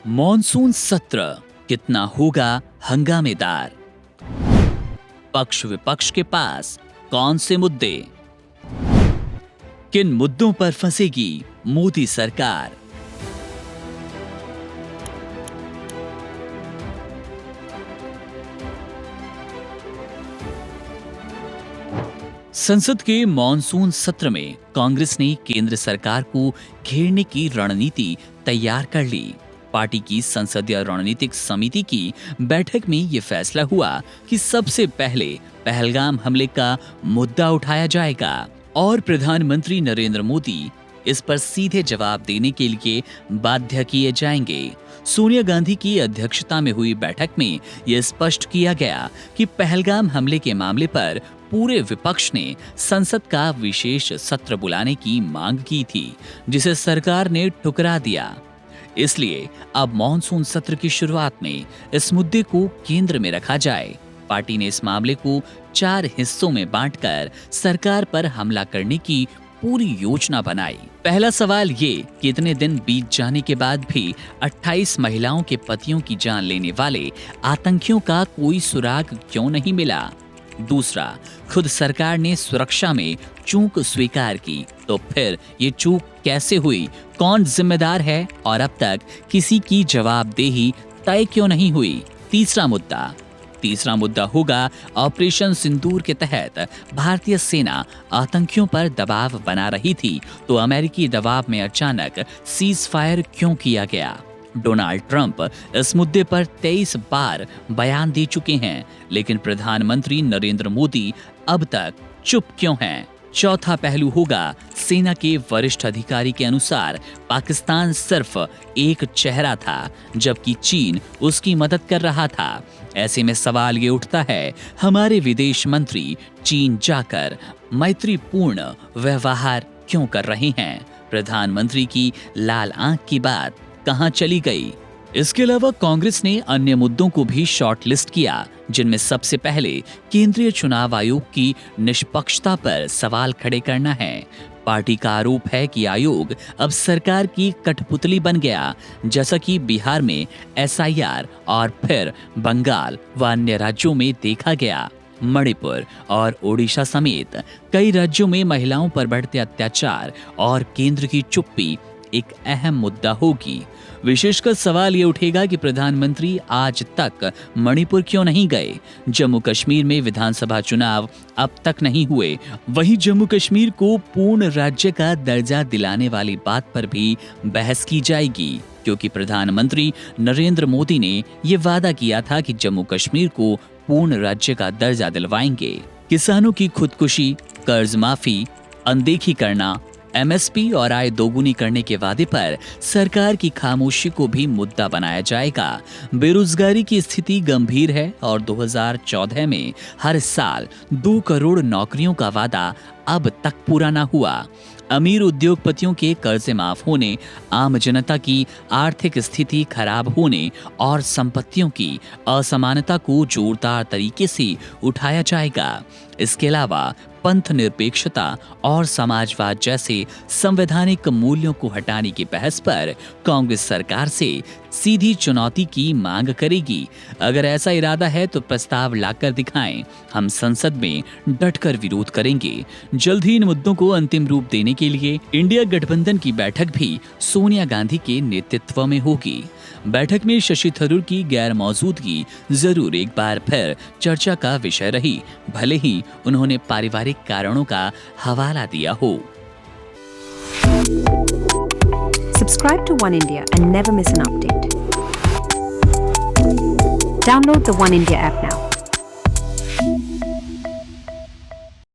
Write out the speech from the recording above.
Monsoon सत्र कितना होगा हंगामेदार? पक्ष विपक्ष के पास कौन से मुद्दे? किन मुद्दों पर फंसेगी मोदी सरकार? संसद के मॉनसून सत्र में कांग्रेस ने केंद्र सरकार को घेरने की रणनीति तैयार कर ली। पार्टी की संसदीय रणनीतिक समिति की बैठक में यह फैसला हुआ कि सबसे पहले पहलगाम हमले का मुद्दा उठाया जाएगा और प्रधानमंत्री नरेंद्र मोदी इस पर सीधे जवाब देने के लिए बाध्य किए जाएंगे। सोनिया गांधी की अध्यक्षता में हुई बैठक में यह स्पष्ट किया गया कि पहलगाम हमले के मामले पर पूरे विपक्ष ने संसद का विशेष सत्र बुलाने की मांग की थी, जिसे सरकार ने ठुकरा दिया। इसलिए अब मॉनसून सत्र की शुरुआत में इस मुद्दे को केंद्र में रखा जाए। पार्टी ने इस मामले को 4 हिस्सों में बांटकर सरकार पर हमला करने की पूरी योजना बनाई। पहला सवाल ये कि इतने दिन बीत जाने के बाद भी 28 महिलाओं के पतियों की जान लेने वाले आतंकियों का कोई सुराग क्यों नहीं मिला? दूसरा, खुद सरकार ने सुरक्षा में चूक स्वीकार की, तो फिर ये चूक कैसे हुई? कौन जिम्मेदार है और अब तक किसी की जवाबदेही तय क्यों नहीं हुई? तीसरा मुद्दा होगा ऑपरेशन सिंदूर के तहत भारतीय सेना आतंकियों पर दबाव बना रही थी, तो अमेरिकी दबाव में अचानक सीज फायर क्यों किया गया? डोनाल्ड ट्रंप इस मुद्दे पर 23 बार बयान दे चुके हैं, लेकिन प्रधानमंत्री नरेंद्र मोदी अब तक चुप क्यों हैं? चौथा पहलू होगा सेना के वरिष्ठ अधिकारी के अनुसार पाकिस्तान सिर्फ एक चेहरा था, जबकि चीन उसकी मदद कर रहा था। ऐसे में सवाल ये उठता है, हमारे विदेश मंत्री चीन जाकर मैत्रीपूर्ण व्यवहार क्यों कर रहे हैं? प्रधानमंत्री की लाल आंख की बात कहां चली गई? इसके अलावा कांग्रेस ने अन्य मुद्दों को भी शॉर्टलिस्ट किया, जिनमें सबसे पहले केंद्रीय चुनाव आयोग की निष्पक्षता पर सवाल खड़े करना है। पार्टी का आरोप है कि आयोग अब सरकार की कठपुतली बन गया, जैसा कि बिहार में SIR और फिर बंगाल व अन्य राज्यों में देखा गया। मणिपुर और ओडिशा समेत कई राज्यों में महिलाओं पर बढ़ते अत्याचार और केंद्र की चुप्पी एक अहम मुद्दा होगी। विशेषकर सवाल ये उठेगा कि प्रधानमंत्री आज तक मणिपुर क्यों नहीं गए? जम्मू कश्मीर में विधानसभा चुनाव अब तक नहीं हुए। वहीं जम्मू कश्मीर को पूर्ण राज्य का दर्जा दिलाने वाली बात पर भी बहस की जाएगी, क्योंकि प्रधानमंत्री नरेंद्र मोदी ने ये वादा किया था कि जम्मू कश्मीर को पूर्ण राज्य का दर्जा दिलवाएंगे। किसानों की खुदकुशी, कर्ज माफी, अनदेखी करना, MSP और आय दोगुनी करने के वादे पर सरकार की खामोशी को भी मुद्दा बनाया जाएगा। बेरोजगारी की स्थिति गंभीर है और 2014 में हर साल 2 करोड़ नौकरियों का वादा अब तक पूरा न हुआ। अमीर उद्योगपतियों के कर्जे माफ होने, आम जनता की आर्थिक स्थिति खराब होने और संपत्तियों की असमानता को जोरदार तरीके से उठाया जाएगा। इसके अलावा पंथ निरपेक्षता और समाजवाद जैसे संवैधानिक मूल्यों को हटाने की बहस पर कांग्रेस सरकार से सीधी चुनौती की मांग करेगी। अगर ऐसा इरादा है तो प्रस्ताव लाकर दिखाएं, हम संसद में डटकर विरोध करेंगे। जल्द ही इन मुद्दों को अंतिम रूप देने के लिए इंडिया गठबंधन की बैठक भी सोनिया गांधी के नेतृत्व में होगी। बैठक में शशि थरूर की गैर मौजूदगी जरूर एक बार फिर चर्चा का विषय रही, भले ही उन्होंने पारिवारिक कारणों का हवाला दिया हो। Subscribe to One India and never miss an update. Download the One India app now.